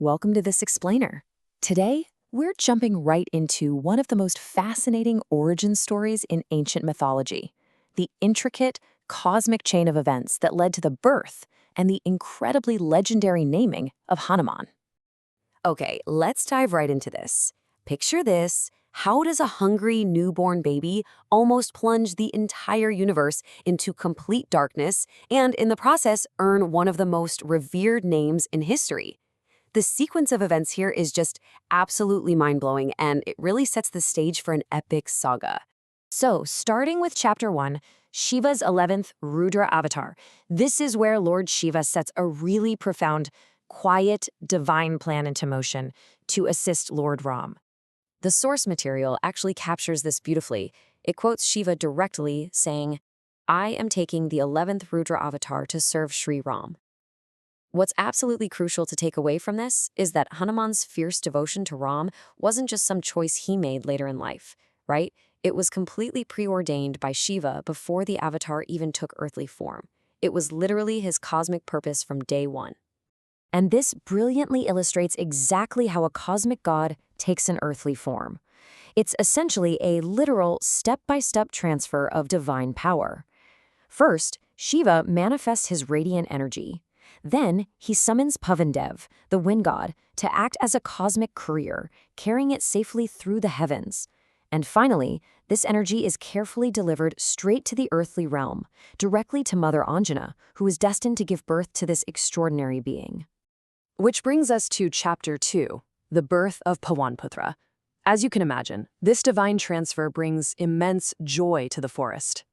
welcome to this explainer. Today, we're jumping right into one of the most fascinating origin stories in ancient mythology, the intricate, cosmic chain of events that led to the birth and the incredibly legendary naming of Hanuman. Okay, let's dive right into this. Picture this. How does a hungry newborn baby almost plunge the entire universe into complete darkness and, in the process, earn one of the most revered names in history? The sequence of events here is just absolutely mind-blowing, and it really sets the stage for an epic saga. So, starting with Chapter 1, Shiva's 11th Rudra avatar. This is where Lord Shiva sets a really profound, quiet, divine plan into motion to assist Lord Ram. The source material actually captures this beautifully. It quotes Shiva directly, saying, "I am taking the 11th Rudra avatar to serve Sri Ram." What's absolutely crucial to take away from this is that Hanuman's fierce devotion to Ram wasn't just some choice he made later in life, right? It was completely preordained by Shiva before the avatar even took earthly form. It was literally his cosmic purpose from day one. And this brilliantly illustrates exactly how a cosmic god takes an earthly form. It's essentially a literal step-by-step transfer of divine power. First, Shiva manifests his radiant energy. Then, he summons Pavandev, the wind god, to act as a cosmic courier, carrying it safely through the heavens. And finally, this energy is carefully delivered straight to the earthly realm, directly to Mother Anjana, who is destined to give birth to this extraordinary being. Which brings us to Chapter 2, the birth of Pawanputra. As you can imagine, this divine transfer brings immense joy to the forest.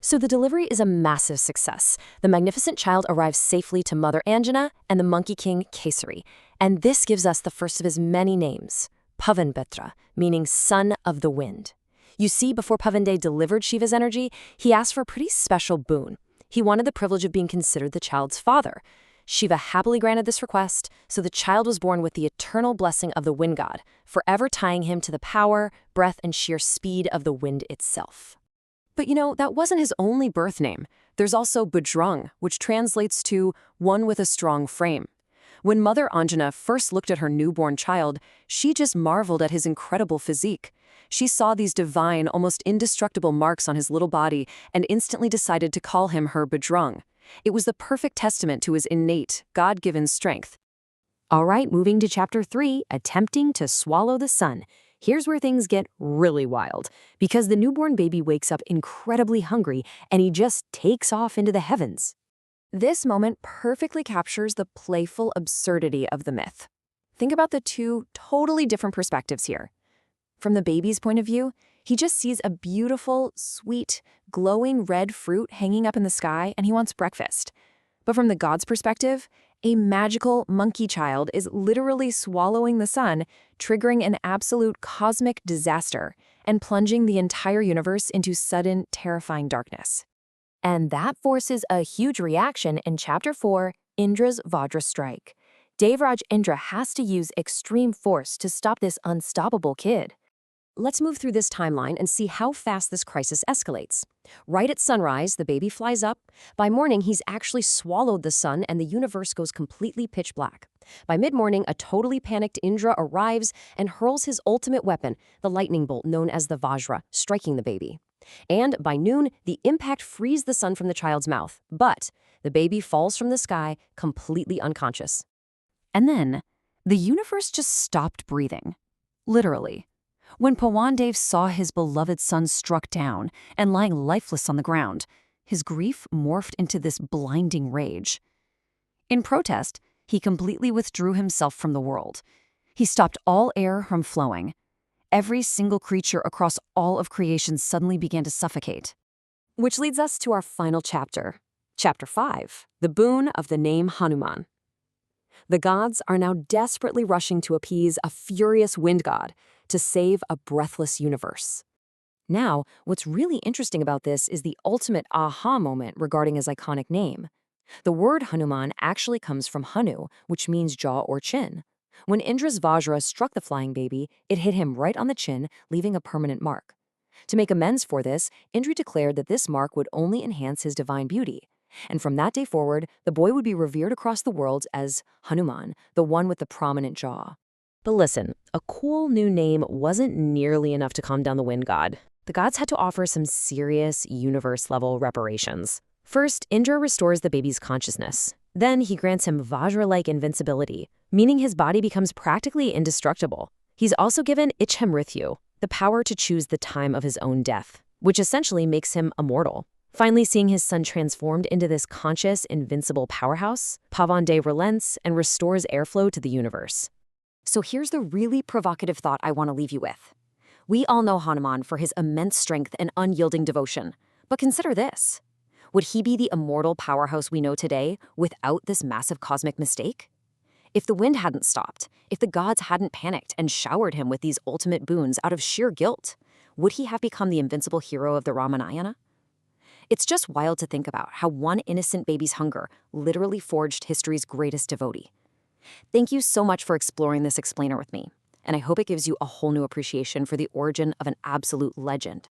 So the delivery is a massive success. The magnificent child arrives safely to Mother Anjana and the Monkey King Kesari, and this gives us the first of his many names, Pavanputra, meaning son of the wind. You see, before Pavandev delivered Shiva's energy, he asked for a pretty special boon. He wanted the privilege of being considered the child's father. Shiva happily granted this request, so the child was born with the eternal blessing of the wind god, forever tying him to the power, breath, and sheer speed of the wind itself. But that wasn't his only birth name. There's also Bajrang, which translates to one with a strong frame. When Mother Anjana first looked at her newborn child, she just marveled at his incredible physique. She saw these divine, almost indestructible marks on his little body and instantly decided to call him her Bajrang. It was the perfect testament to his innate, God-given strength. All right, moving to Chapter 3, attempting to swallow the sun. Here's where things get really wild, because the newborn baby wakes up incredibly hungry and he just takes off into the heavens. This moment perfectly captures the playful absurdity of the myth. Think about the two totally different perspectives here. From the baby's point of view, he just sees a beautiful, sweet, glowing red fruit hanging up in the sky and he wants breakfast. But from the god's perspective, a magical monkey child is literally swallowing the sun, triggering an absolute cosmic disaster and plunging the entire universe into sudden, terrifying darkness. And that forces a huge reaction in Chapter 4, Indra's Vajra strike. Devraj Indra has to use extreme force to stop this unstoppable kid. Let's move through this timeline and see how fast this crisis escalates. Right at sunrise, the baby flies up. By morning, he's actually swallowed the sun and the universe goes completely pitch black. By mid-morning, a totally panicked Indra arrives and hurls his ultimate weapon, the lightning bolt known as the Vajra, striking the baby. And by noon, the impact frees the sun from the child's mouth, but the baby falls from the sky completely unconscious. And then, the universe just stopped breathing. Literally. When Pawandev saw his beloved son struck down and lying lifeless on the ground, his grief morphed into this blinding rage. In protest, he completely withdrew himself from the world. He stopped all air from flowing. Every single creature across all of creation suddenly began to suffocate. Which leads us to our final chapter, Chapter 5, the boon of the name Hanuman. The gods are now desperately rushing to appease a furious wind god to save a breathless universe. Now, what's really interesting about this is the ultimate aha moment regarding his iconic name. The word Hanuman actually comes from Hanu, which means jaw or chin. When Indra's Vajra struck the flying baby, it hit him right on the chin, leaving a permanent mark. To make amends for this, Indra declared that this mark would only enhance his divine beauty. And from that day forward, the boy would be revered across the world as Hanuman, the one with the prominent jaw. But listen, a cool new name wasn't nearly enough to calm down the wind god. The gods had to offer some serious universe-level reparations. First, Indra restores the baby's consciousness. Then he grants him Vajra-like invincibility, meaning his body becomes practically indestructible. He's also given Ichhamrityu, the power to choose the time of his own death, which essentially makes him immortal. Finally seeing his son transformed into this conscious, invincible powerhouse, Pavande relents and restores airflow to the universe. So here's the really provocative thought I want to leave you with. We all know Hanuman for his immense strength and unyielding devotion. But consider this. Would he be the immortal powerhouse we know today without this massive cosmic mistake? If the wind hadn't stopped, if the gods hadn't panicked and showered him with these ultimate boons out of sheer guilt, would he have become the invincible hero of the Ramayana? It's just wild to think about how one innocent baby's hunger literally forged history's greatest devotee. Thank you so much for exploring this explainer with me, and I hope it gives you a whole new appreciation for the origin of an absolute legend.